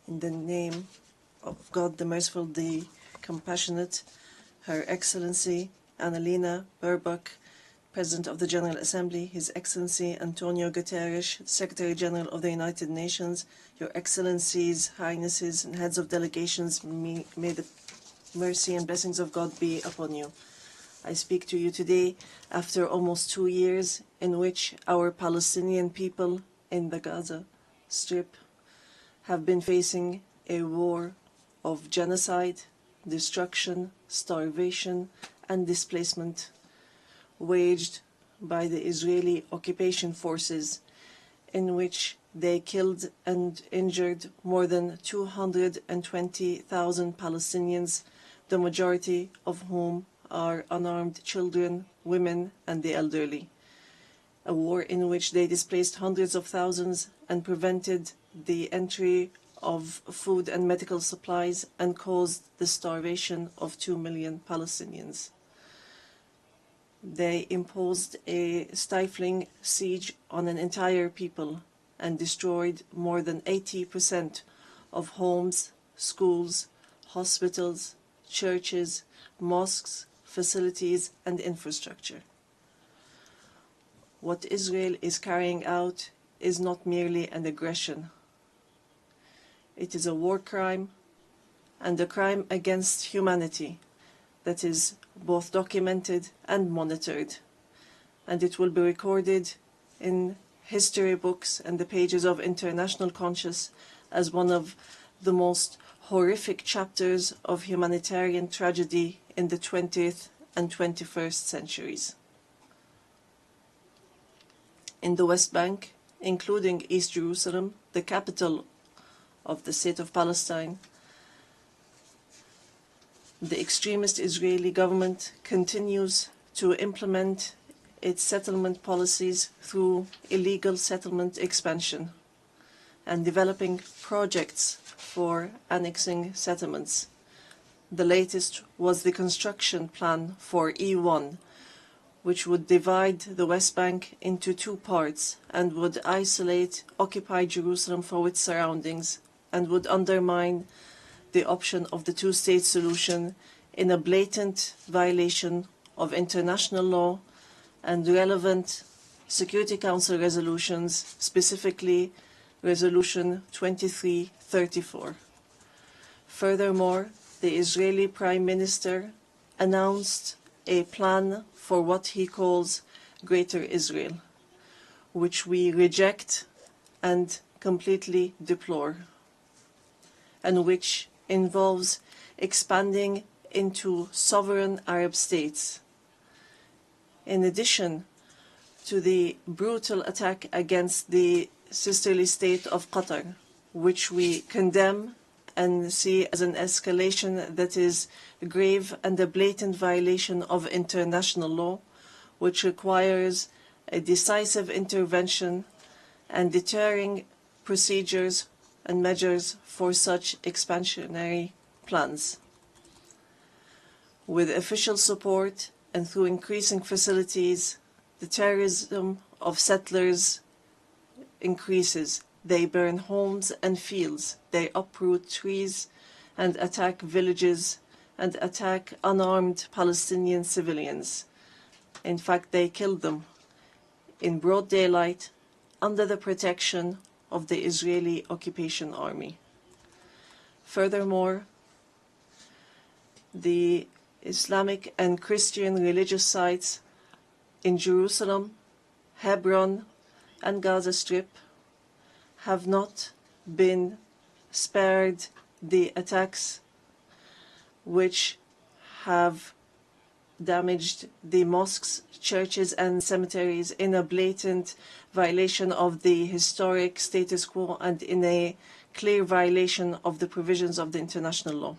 In the name of God, the Merciful, the Compassionate, Her Excellency Annalena Baerbock, President of the General Assembly, His Excellency Antonio Guterres, Secretary General of the United Nations, Your Excellencies, Highnesses, and Heads of Delegations, may the mercy and blessings of God be upon you. I speak to you today after almost 2 years in which our Palestinian people in the Gaza Strip have been facing a war of genocide, destruction, starvation, and displacement waged by the Israeli occupation forces, in which they killed and injured more than 220,000 Palestinians, the majority of whom are unarmed children, women, and the elderly. A war in which they displaced hundreds of thousands and prevented the entry of food and medical supplies and caused the starvation of 2 million Palestinians. They imposed a stifling siege on an entire people and destroyed more than 80% of homes, schools, hospitals, churches, mosques, facilities, and infrastructure. What Israel is carrying out is not merely an aggression. It is a war crime and a crime against humanity that is both documented and monitored, and it will be recorded in history books and the pages of international conscience as one of the most horrific chapters of humanitarian tragedy in the 20th and 21st centuries. In the West Bank, including East Jerusalem, the capital of the State of Palestine, the extremist Israeli government continues to implement its settlement policies through illegal settlement expansion and developing projects for annexing settlements. The latest was the construction plan for E1, which would divide the West Bank into 2 parts and would isolate occupied Jerusalem from its surroundings and would undermine the option of the two-state solution in a blatant violation of international law and relevant Security Council resolutions, specifically Resolution 2334. Furthermore, the Israeli Prime Minister announced a plan for what he calls Greater Israel, which we reject and completely deplore, and which involves expanding into sovereign Arab states. In addition to the brutal attack against the sisterly state of Qatar, which we condemn and see as an escalation that is grave and a blatant violation of international law, which requires a decisive intervention and deterring procedures and measures for such expansionary plans. With official support and through increasing facilities, the terrorism of settlers increases. They burn homes and fields, they uproot trees and attack villages and attack unarmed Palestinian civilians. In fact, they kill them in broad daylight under the protection of the Israeli occupation army. Furthermore, the Islamic and Christian religious sites in Jerusalem, Hebron, and Gaza Strip have not been spared the attacks which have damaged the mosques, churches, and cemeteries in a blatant violation of the historic status quo and in a clear violation of the provisions of the international law.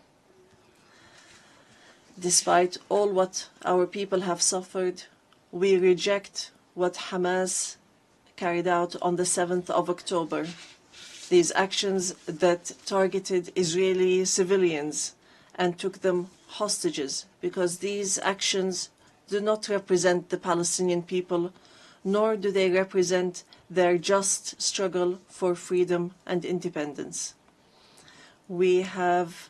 Despite all what our people have suffered, we reject what Hamas carried out on the 7th of October. These actions that targeted Israeli civilians and took them hostages, because these actions do not represent the Palestinian people, nor do they represent their just struggle for freedom and independence. We have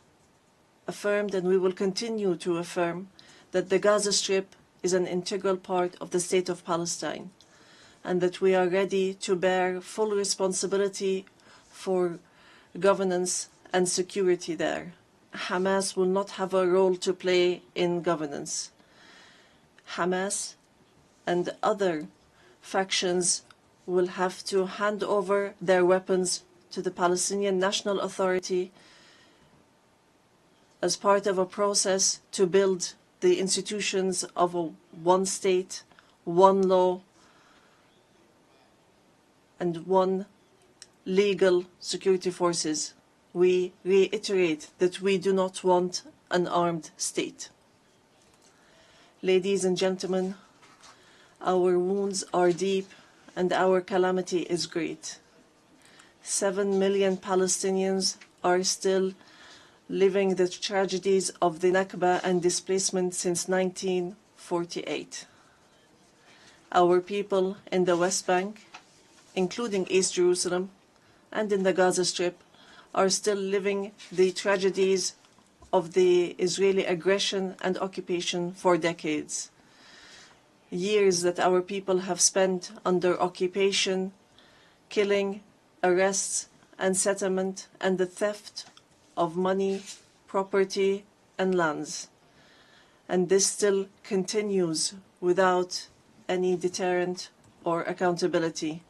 affirmed, and we will continue to affirm, that the Gaza Strip is an integral part of the State of Palestine, and that we are ready to bear full responsibility for governance and security there. Hamas will not have a role to play in governance. Hamas and other factions will have to hand over their weapons to the Palestinian National Authority as part of a process to build the institutions of a one state, one law, and one legal security forces. We reiterate that we do not want an armed state. Ladies and gentlemen, our wounds are deep and our calamity is great. 7 million Palestinians are still living the tragedies of the Nakba and displacement since 1948. Our people in the West Bank, including East Jerusalem, and in the Gaza Strip, are still living the tragedies of the Israeli aggression and occupation for decades. Years that our people have spent under occupation, killing, arrests, and settlement, and the theft of money, property, and lands. And this still continues without any deterrent or accountability.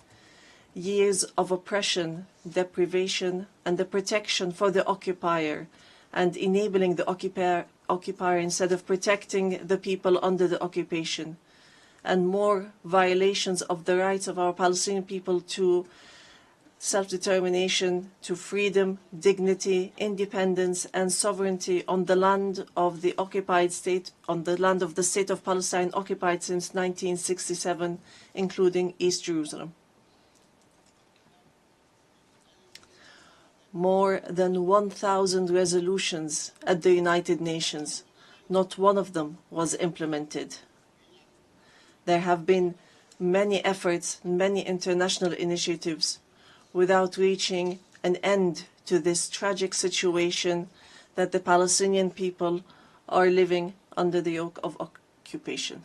Years of oppression, deprivation, and the protection for the occupier, and enabling the occupier instead of protecting the people under the occupation, and more violations of the rights of our Palestinian people to self-determination, to freedom, dignity, independence, and sovereignty on the land of the occupied state, on the land of the State of Palestine occupied since 1967, including East Jerusalem. More than 1,000 resolutions at the United Nations, not one of them was implemented. There have been many efforts, many international initiatives, without reaching an end to this tragic situation that the Palestinian people are living under the yoke of occupation.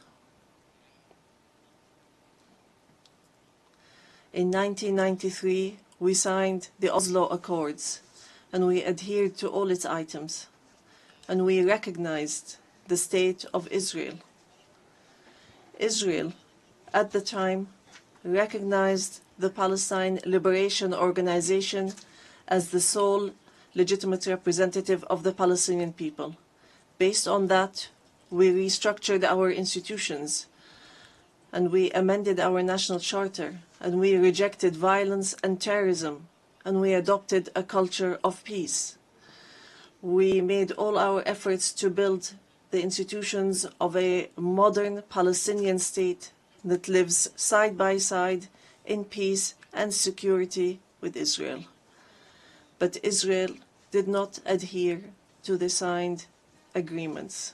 In 1993, we signed the Oslo Accords, and we adhered to all its items, and we recognized the State of Israel. Israel, at the time, recognized the Palestine Liberation Organization as the sole legitimate representative of the Palestinian people. Based on that, we restructured our institutions, and we amended our national charter, and we rejected violence and terrorism, and we adopted a culture of peace. We made all our efforts to build the institutions of a modern Palestinian state that lives side by side in peace and security with Israel. But Israel did not adhere to the signed agreements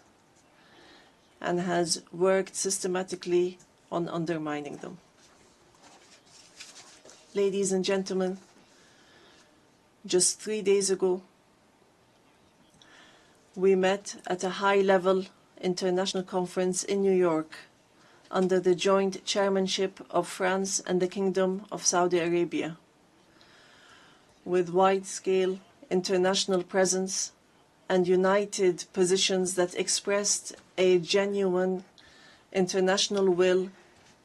and has worked systematically on undermining them. Ladies and gentlemen, just 3 days ago, we met at a high-level international conference in New York under the joint chairmanship of France and the Kingdom of Saudi Arabia, with wide-scale international presence and united positions that expressed a genuine international will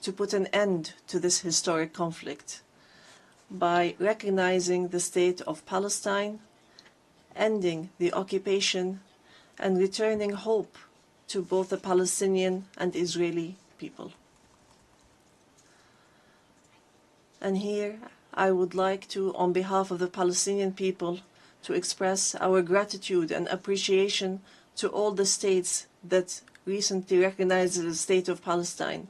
to put an end to this historic conflict by recognizing the State of Palestine, ending the occupation, and returning hope to both the Palestinian and Israeli people. And here I would like to, on behalf of the Palestinian people, to express our gratitude and appreciation to all the states that recently recognized the State of Palestine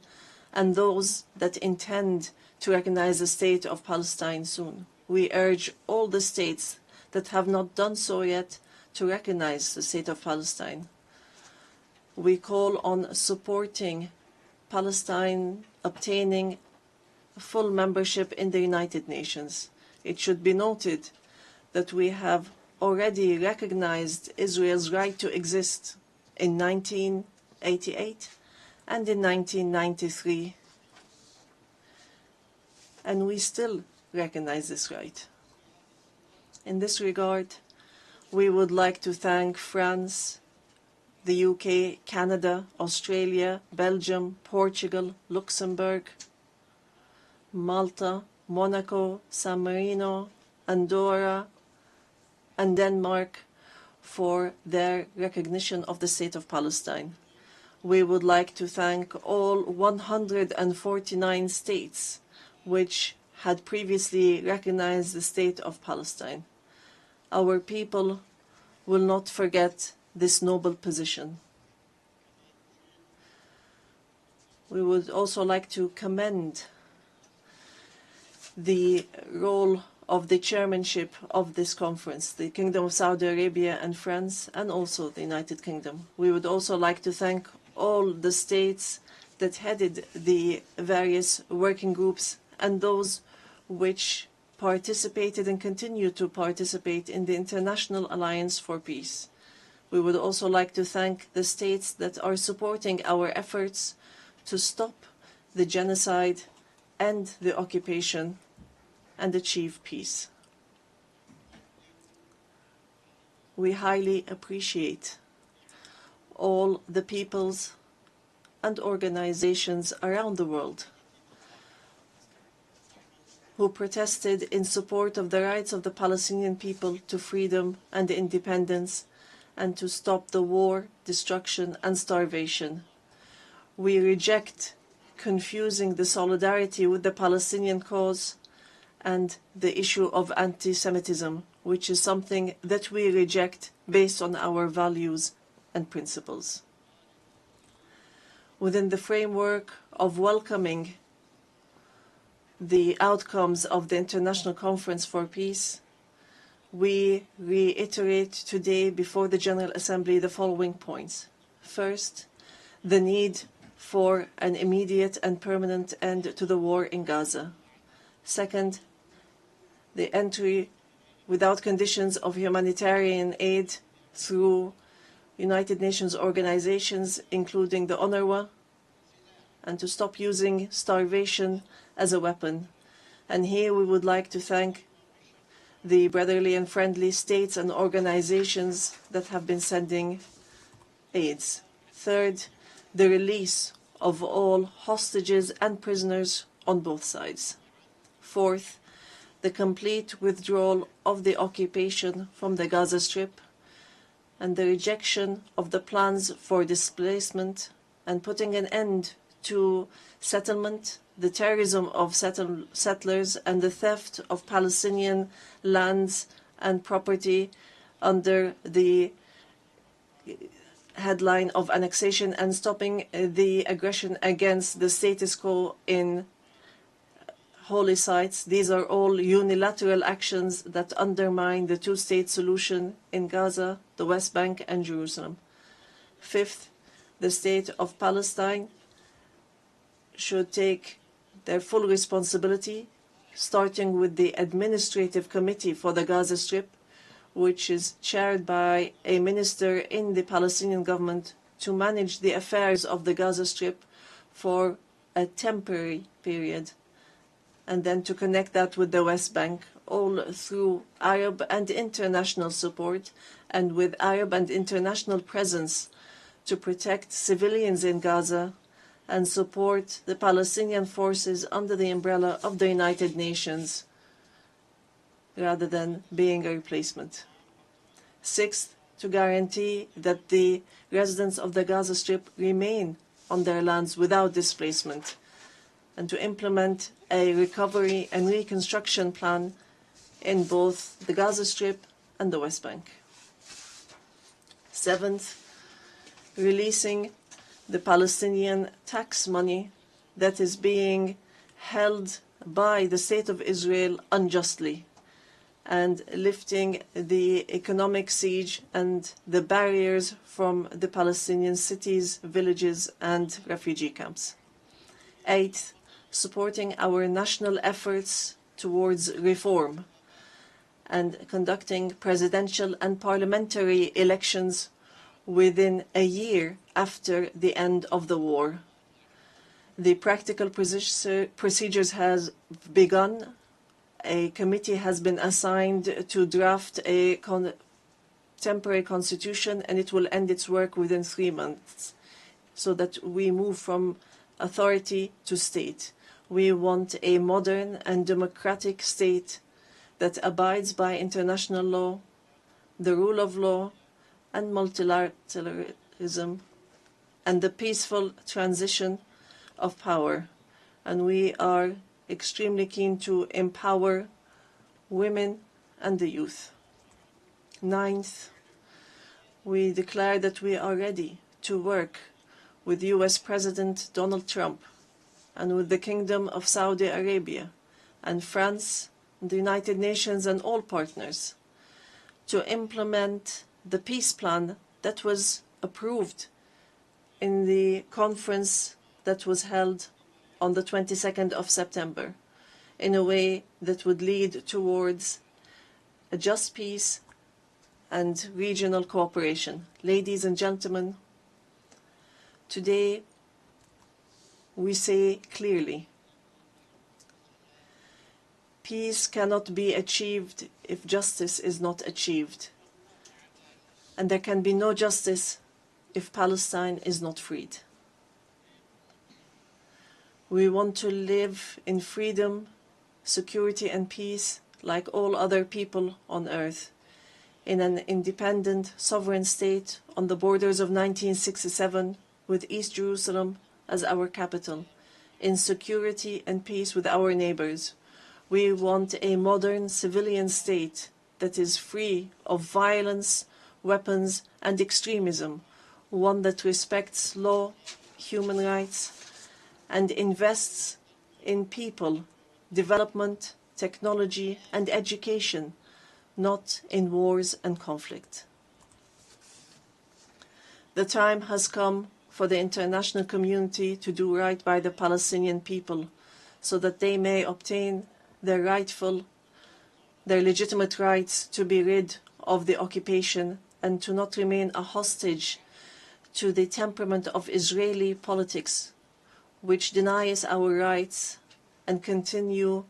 and those that intend to recognize the State of Palestine soon. We urge all the states that have not done so yet to recognize the State of Palestine. We call on supporting Palestine obtaining full membership in the United Nations. It should be noted that we have already recognized Israel's right to exist in 1988 and in 1993, and we still recognize this right. In this regard, we would like to thank France, the UK, Canada, Australia, Belgium, Portugal, Luxembourg, Malta, Monaco, San Marino, Andorra, and Denmark for their recognition of the State of Palestine. We would like to thank all 149 states which had previously recognized the State of Palestine. Our people will not forget this noble position. We would also like to commend the role of the chairmanship of this conference, the Kingdom of Saudi Arabia and France, and also the United Kingdom. We would also like to thank all the states that headed the various working groups and those which participated and continue to participate in the International Alliance for Peace. We would also like to thank the states that are supporting our efforts to stop the genocide and the occupation and achieve peace. We highly appreciate all the peoples and organizations around the world who protested in support of the rights of the Palestinian people to freedom and independence and to stop the war, destruction, and starvation. We reject confusing the solidarity with the Palestinian cause and the issue of anti-Semitism, which is something that we reject based on our values and principles. Within the framework of welcoming the outcomes of the International Conference for Peace, we reiterate today before the General Assembly the following points. First, the need for an immediate and permanent end to the war in Gaza. Second, the entry without conditions of humanitarian aid through United Nations organizations, including the UNRWA, and to stop using starvation as a weapon. And here we would like to thank the brotherly and friendly states and organizations that have been sending aids. Third, the release of all hostages and prisoners on both sides. Fourth, the complete withdrawal of the occupation from the Gaza Strip and the rejection of the plans for displacement and putting an end to settlement, the terrorism of settlers, and the theft of Palestinian lands and property under the headline of annexation, and stopping the aggression against the status quo in holy sites. These are all unilateral actions that undermine the two-state solution in Gaza, the West Bank, and Jerusalem. Fifth, the State of Palestine should take their full responsibility, starting with the Administrative Committee for the Gaza Strip, which is chaired by a minister in the Palestinian government, to manage the affairs of the Gaza Strip for a temporary period, and then to connect that with the West Bank, all through Arab and international support and with Arab and international presence to protect civilians in Gaza and support the Palestinian forces under the umbrella of the United Nations rather than being a replacement. Sixth, to guarantee that the residents of the Gaza Strip remain on their lands without displacement, and to implement a recovery and reconstruction plan in both the Gaza Strip and the West Bank. Seventh, releasing the Palestinian tax money that is being held by the State of Israel unjustly, and lifting the economic siege and the barriers from the Palestinian cities, villages, and refugee camps. Eighth, supporting our national efforts towards reform and conducting presidential and parliamentary elections within a year after the end of the war. The practical procedures has begun. A committee has been assigned to draft a temporary constitution, and it will end its work within 3 months, so that we move from authority to state. We want a modern and democratic state that abides by international law, the rule of law, and multilateralism, and the peaceful transition of power. And we are extremely keen to empower women and the youth. Ninth, we declare that we are ready to work with US President Donald Trump and with the Kingdom of Saudi Arabia and France, the United Nations and all partners to implement the peace plan that was approved in the conference that was held on the 22nd of September in a way that would lead towards a just peace and regional cooperation. Ladies and gentlemen, today we say clearly, peace cannot be achieved if justice is not achieved. And there can be no justice if Palestine is not freed. We want to live in freedom, security and peace like all other people on earth, in an independent, sovereign state on the borders of 1967 with East Jerusalem as our capital, in security and peace with our neighbors. We want a modern civilian state that is free of violence, weapons and extremism, one that respects law, human rights, and invests in people, development, technology and education, not in wars and conflict. The time has come for the international community to do right by the Palestinian people so that they may obtain their legitimate rights to be rid of the occupation and to not remain a hostage to the temperament of Israeli politics, which denies our rights and continue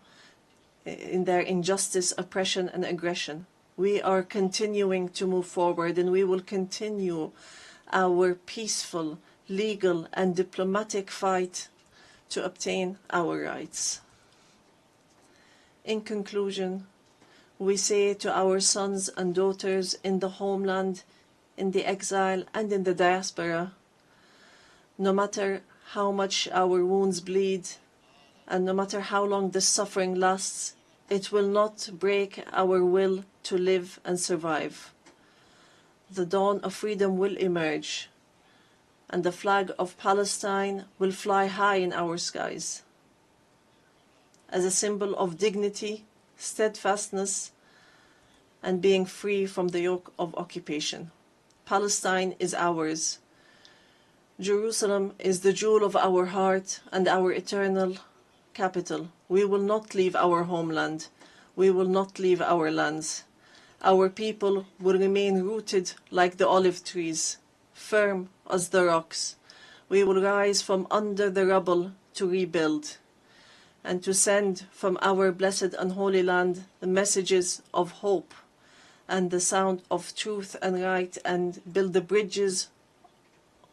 in their injustice, oppression and aggression. We are continuing to move forward, and we will continue our peaceful, legal and diplomatic fight to obtain our rights. In conclusion, we say to our sons and daughters in the homeland, in the exile and in the diaspora, no matter how much our wounds bleed and no matter how long the suffering lasts, it will not break our will to live and survive. The dawn of freedom will emerge, and the flag of Palestine will fly high in our skies as a symbol of dignity, steadfastness, and being free from the yoke of occupation. Palestine is ours. Jerusalem is the jewel of our heart and our eternal capital. We will not leave our homeland. We will not leave our lands. Our people will remain rooted like the olive trees, firm as the rocks. We will rise from under the rubble to rebuild and to send from our blessed and holy land the messages of hope and the sound of truth and right, and build the bridges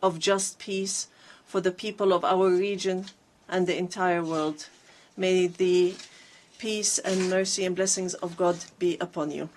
of just peace for the people of our region and the entire world. May the peace and mercy and blessings of God be upon you.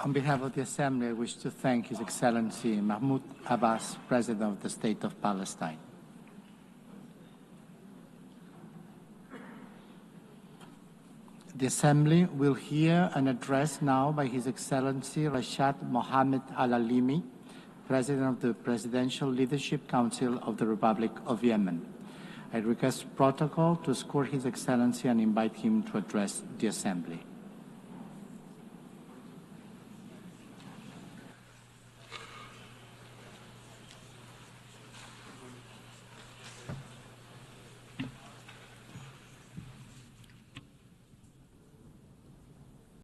On behalf of the Assembly, I wish to thank His Excellency Mahmoud Abbas, President of the State of Palestine. The Assembly will hear an address now by His Excellency Rashad Mohammed Al-Alimi, President of the Presidential Leadership Council of the Republic of Yemen. I request protocol to escort His Excellency and invite him to address the Assembly.